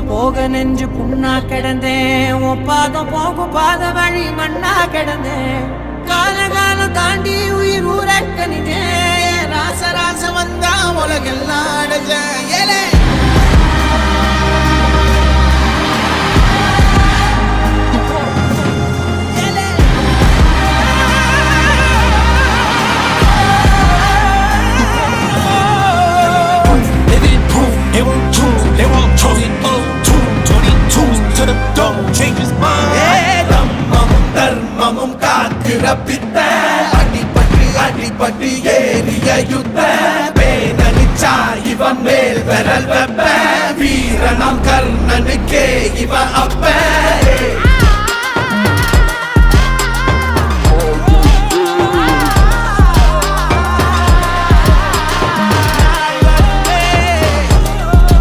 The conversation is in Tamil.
போக நெஞ்சு புண்ணா கிடந்தேன் உன் பாதம் போகும் பாத வழி மண்ணா கிடந்தேன் காலம் தாண்டி உயிர் ஊரக்கணிதேன் ராச ராச வந்தா உலகெல்லாம் அடைஞ்சேன் ஏலே தர்மமும் காக்கிற பித்த அடிபட்டு ஏறிய யுத்த பேனனிச்சா இவன் மேல் விரல் வெப்ப வீரனாம் கர்ணனுக்கே இவ அப்ப